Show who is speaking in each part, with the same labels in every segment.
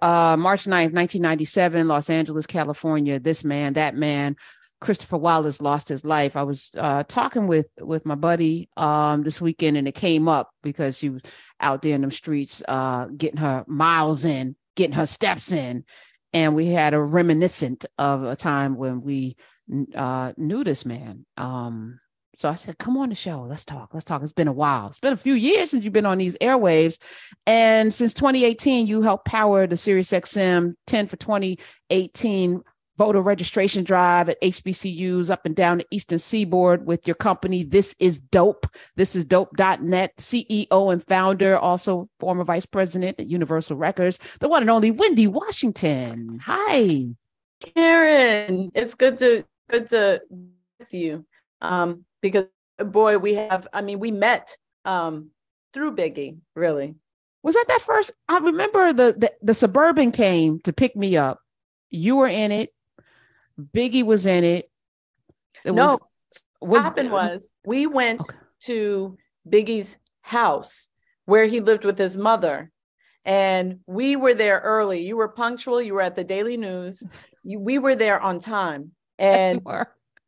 Speaker 1: March 9th, 1997, Los Angeles, California. This man, that man, Christopher Wallace, lost his life. I was talking with my buddy this weekend, and it came up because she was out there in them streets getting her miles in, getting her steps in. And we had a reminiscent of a time when we knew this man. So I said, come on the show. Let's talk. It's been a while. It's been a few years since you've been on these airwaves. And since 2018, you helped power the SiriusXM 10 for 2018 voter registration drive at HBCUs up and down the Eastern Seaboard with your company. This is Dope. This is dope.net, CEO and founder, also former vice president at Universal Records, the one and only Wendy Washington. Hi.
Speaker 2: Karen, it's good to with you. Because boy, we met through Biggie, really.
Speaker 1: Was that first? I remember the Suburban came to pick me up. You were in it. Biggie was in it.
Speaker 2: What happened was we went to Biggie's house where he lived with his mother. And we were there early. You were punctual. You were at the Daily News. We were there on time. And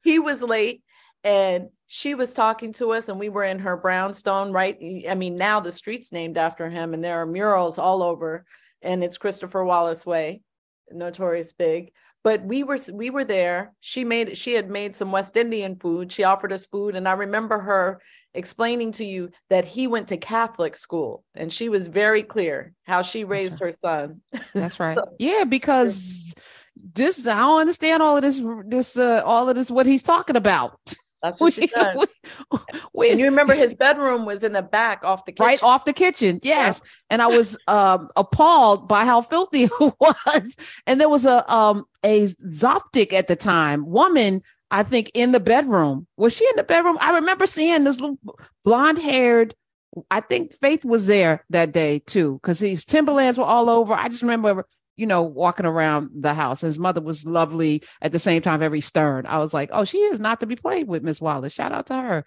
Speaker 2: he was late. And she was talking to us, and we were in her brownstone, right? I mean, now the street's named after him, and there are murals all over, and it's Christopher Wallace Way, Notorious Big. But we were there. She had made some West Indian food. She offered us food, and I remember her explaining to you that he went to Catholic school, and she was very clear how she raised her son.
Speaker 1: That's right. Yeah, because I don't understand all of this, what he's talking about.
Speaker 2: That's what she said. And you remember his bedroom was in the back off the kitchen.
Speaker 1: Right off the kitchen. Yes. Yeah. And I was appalled by how filthy it was. And there was a Zoptic at the time, woman, I think, in the bedroom. Was she in the bedroom? I remember seeing this little blonde haired, I think Faith was there that day too, because his Timberlands were all over. I just remember walking around the house. His mother was lovely, at the same time, very stern. I was like, oh, she is not to be played with, Miss Wallace. Shout out to her.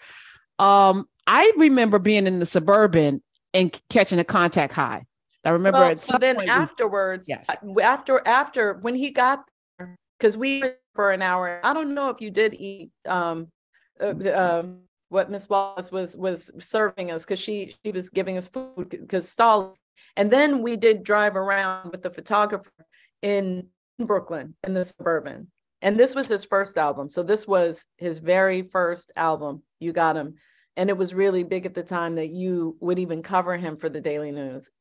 Speaker 1: I remember being in the Suburban and catching a contact high. I remember
Speaker 2: afterwards, yes. After when he got there, because we were for an hour, I don't know if you did eat what Miss Wallace was serving us, because she was giving us food, because Stalin. And then we did drive around with the photographer in Brooklyn in the Suburban. And this was his first album. So this was his very first album. You got him. And it was really big at the time that you would even cover him for the Daily News.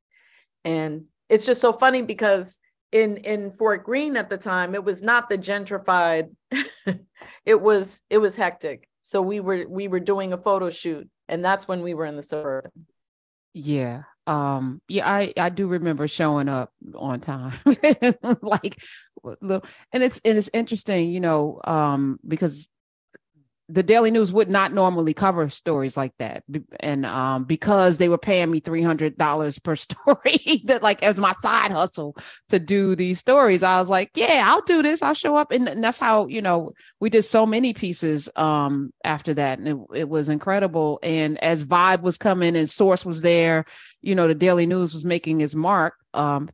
Speaker 2: And it's just so funny because in Fort Greene at the time, it was not the gentrified, it was hectic. So we were doing a photo shoot, and that's when we were in the Suburban.
Speaker 1: Yeah. I do remember showing up on time, like, and it's interesting, because the Daily News would not normally cover stories like that. And because they were paying me $300 per story, that like as my side hustle to do these stories, I was like, yeah, I'll do this. I'll show up. And that's how, we did so many pieces after that. And it was incredible. And as Vibe was coming and Source was there, the Daily News was making its mark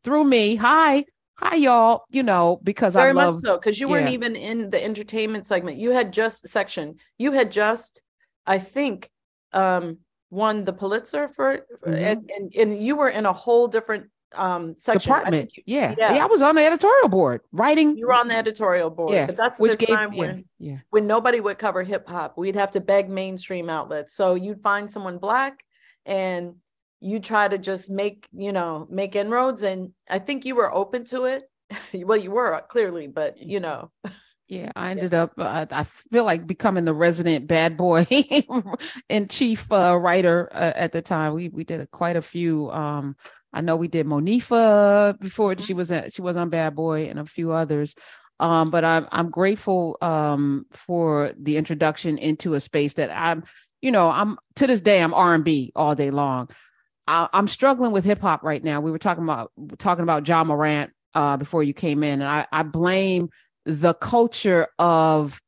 Speaker 1: through me. Hi, y'all, because
Speaker 2: very much so, because you weren't even in the entertainment segment. You had just I think, won the Pulitzer for, mm-hmm. and you were in a whole different section.
Speaker 1: Department. Yeah, I was on the editorial board writing.
Speaker 2: You were on the editorial board. Yeah. But that's the time when nobody would cover hip hop. We'd have to beg mainstream outlets. So you'd find someone Black and you try to just make inroads. And I think you were open to it. Well, you were clearly, but
Speaker 1: Yeah, I ended up, I feel like becoming the resident bad boy and chief writer at the time. We did quite a few. I know we did Monifa before she was on Bad Boy, and a few others. But I'm grateful for the introduction into a space that I'm to this day, I'm R&B all day long. I'm struggling with hip hop right now. We were talking about Ja Morant before you came in, and I blame the culture of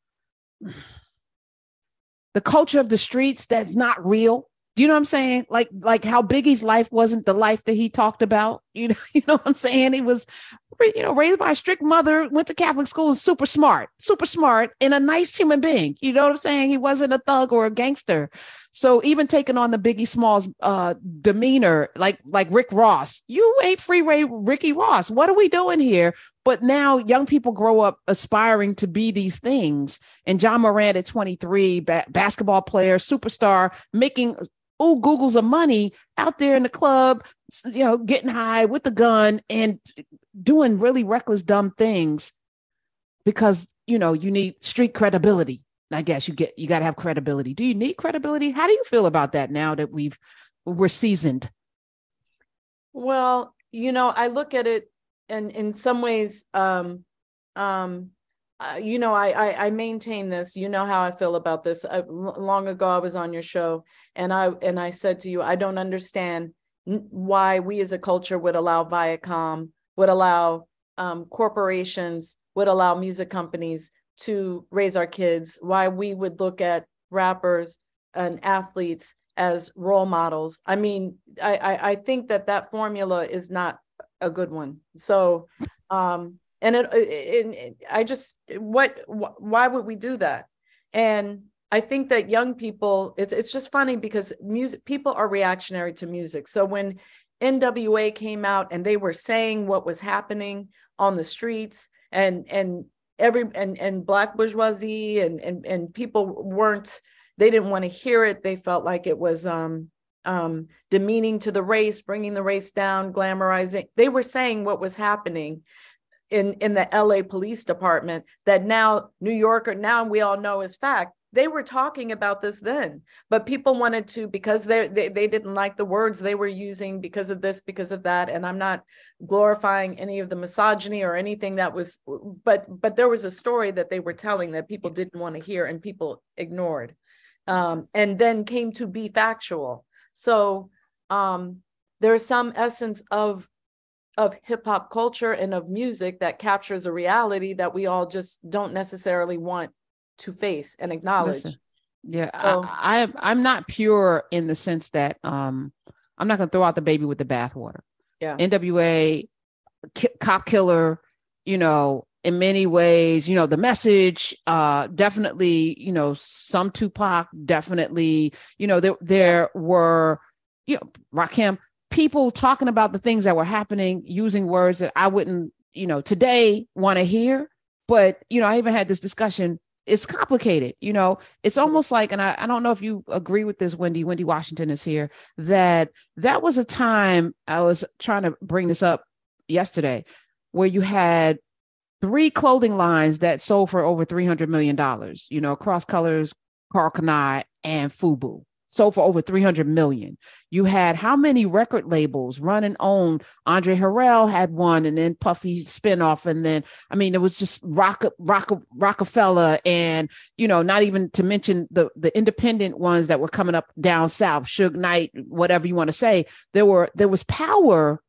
Speaker 1: the streets that's not real. Do you know what I'm saying? Like how Biggie's life wasn't the life that he talked about. You know what I'm saying? He was, raised by a strict mother, went to Catholic school, and super smart, and a nice human being. You know what I'm saying? He wasn't a thug or a gangster. So even taking on the Biggie Smalls demeanor, like Rick Ross, you ain't freeway Ricky Ross. What are we doing here? But now young people grow up aspiring to be these things. And John Morant at 23, basketball player, superstar, making googles of money out there in the club, getting high with the gun and doing really reckless, dumb things because, you need street credibility. I guess you got to have credibility. Do you need credibility? How do you feel about that now that we're seasoned?
Speaker 2: Well, I look at it and in some ways, I maintain this, how I feel about this. Long ago, I was on your show and I said to you, I don't understand why we as a culture would allow Viacom, would allow corporations, would allow music companies to raise our kids, why we would look at rappers and athletes as role models. I mean, I think that formula is not a good one. So, why would we do that? And I think that young people, it's just funny because people are reactionary to music. So when NWA came out and they were saying what was happening on the streets and Black bourgeoisie and people they didn't want to hear it. They felt like it was demeaning to the race, bringing the race down, glamorizing. They were saying what was happening in the LA Police Department that now New Yorker, now we all know is fact. They were talking about this then, but people wanted to, because they didn't like the words they were using because of this, because of that. And I'm not glorifying any of the misogyny or anything that was, but there was a story that they were telling that people didn't want to hear and people ignored, and then came to be factual. So there's some essence of hip hop culture and of music that captures a reality that we all just don't necessarily want to face and acknowledge.
Speaker 1: Listen, yeah, so, I'm not pure in the sense that I'm not going to throw out the baby with the bathwater.
Speaker 2: Yeah,
Speaker 1: NWA, cop killer, in many ways, the message, definitely, some Tupac, definitely, there were, Rakim, people talking about the things that were happening, using words that I wouldn't, today want to hear. But, I even had this discussion. It's complicated. It's almost like, and I don't know if you agree with this, Wendy Washington is here, that was a time, I was trying to bring this up yesterday, where you had 3 clothing lines that sold for over $300 million, Cross Colors, Karl Kani, and FUBU. Sold for over 300 million. You had how many record labels run and own? Andre Harrell had one, and then Puffy spinoff, and then it was just Rockefeller, and not even to mention the independent ones that were coming up down south, Suge Knight, whatever you want to say. There was power.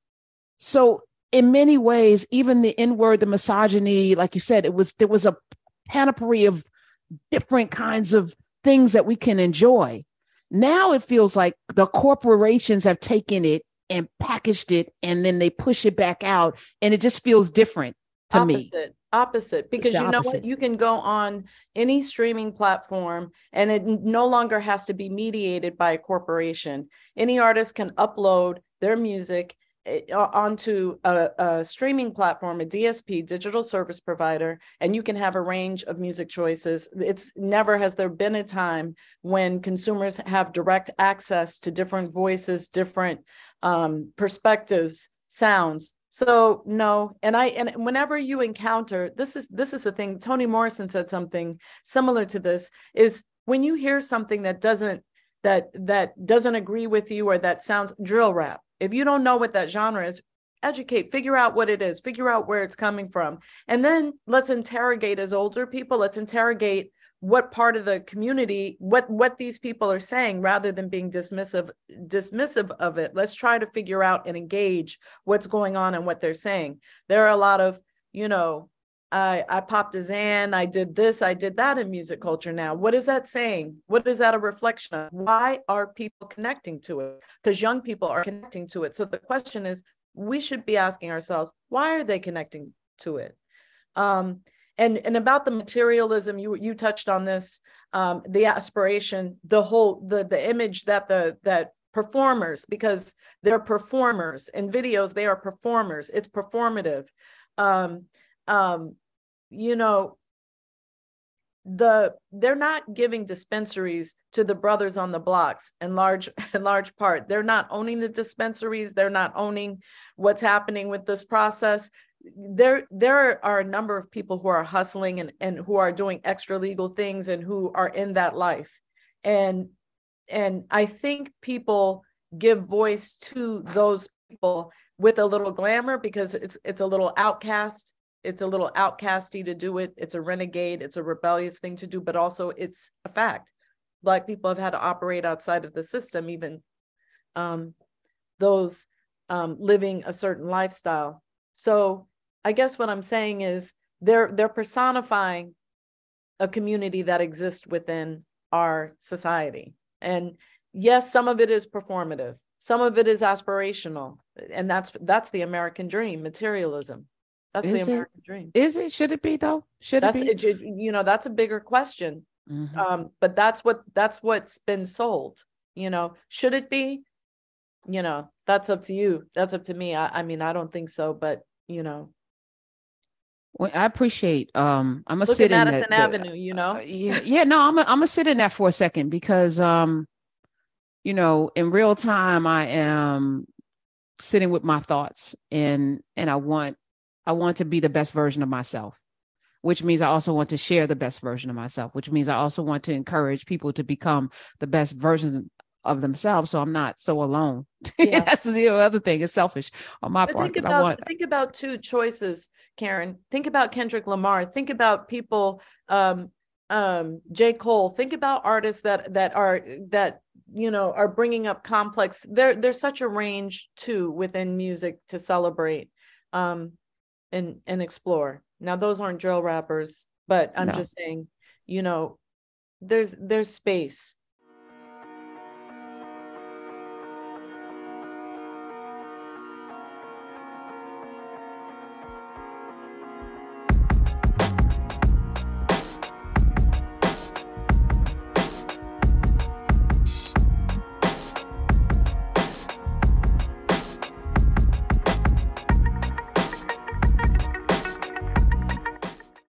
Speaker 1: So in many ways, even the N-word, the misogyny, like you said, there was a panoply of different kinds of things that we can enjoy. Now it feels like the corporations have taken it and packaged it, and then they push it back out, and it just feels different to me.
Speaker 2: Opposite, because you know what? You can go on any streaming platform, and it no longer has to be mediated by a corporation. Any artist can upload their music onto a streaming platform, a DSP, digital service provider, and you can have a range of music choices. It's never has there been a time when consumers have direct access to different voices, different perspectives, sounds. So no, and whenever you encounter, this is the thing, Toni Morrison said something similar to this, is when you hear something that doesn't agree with you, or that sounds drill rap. If you don't know what that genre is, educate, figure out what it is, figure out where it's coming from. And then let's interrogate, as older people, let's interrogate what part of the community, what these people are saying, rather than being dismissive of it. Let's try to figure out and engage what's going on and what they're saying. There are a lot of, I popped a Xan, I did this, I did that in music culture now. What is that saying? What is that a reflection of? Why are people connecting to it? Because young people are connecting to it. So the question is, we should be asking ourselves, why are they connecting to it? And about the materialism, you touched on this, the aspiration, the image that that performers, because they're performers in videos, they are performers. It's performative. You know, they're not giving dispensaries to the brothers on the blocks in large part. They're not owning the dispensaries. They're not owning what's happening with this process. There are a number of people who are hustling and who are doing extra legal things and who are in that life. And I think people give voice to those people with a little glamour because it's a little outcast. It's a little outcasty to do it. It's a renegade. It's a rebellious thing to do, but also it's a fact. Black people have had to operate outside of the system, even those living a certain lifestyle. So I guess what I'm saying is they're personifying a community that exists within our society. And yes, some of it is performative. Some of it is aspirational. And that's the American dream, materialism. That's the American dream.
Speaker 1: Is it? Should it be though? Should it be?
Speaker 2: You know, that's a bigger question. Mm-hmm. But that's what's been sold. You know, should it be? You know, that's up to you. That's up to me. I mean, I don't think so, but you know.
Speaker 1: Well, I appreciate. I'm gonna
Speaker 2: look
Speaker 1: sit
Speaker 2: at Madison Avenue. You know.
Speaker 1: No, I'm gonna sit in that for a second because you know, in real time, I am sitting with my thoughts, and I want to be the best version of myself, which means I also want to share the best version of myself, which means I also want to encourage people to become the best version of themselves. So I'm not so alone. Yeah. That's the other thing. It's selfish on my part.
Speaker 2: Think about two choices, Karen. Think about Kendrick Lamar. Think about people, J. Cole. Think about artists that you know are bringing up complex. There's such a range too within music to celebrate. And explore. Now, those aren't drill rappers, but I'm just saying, you know, there's space.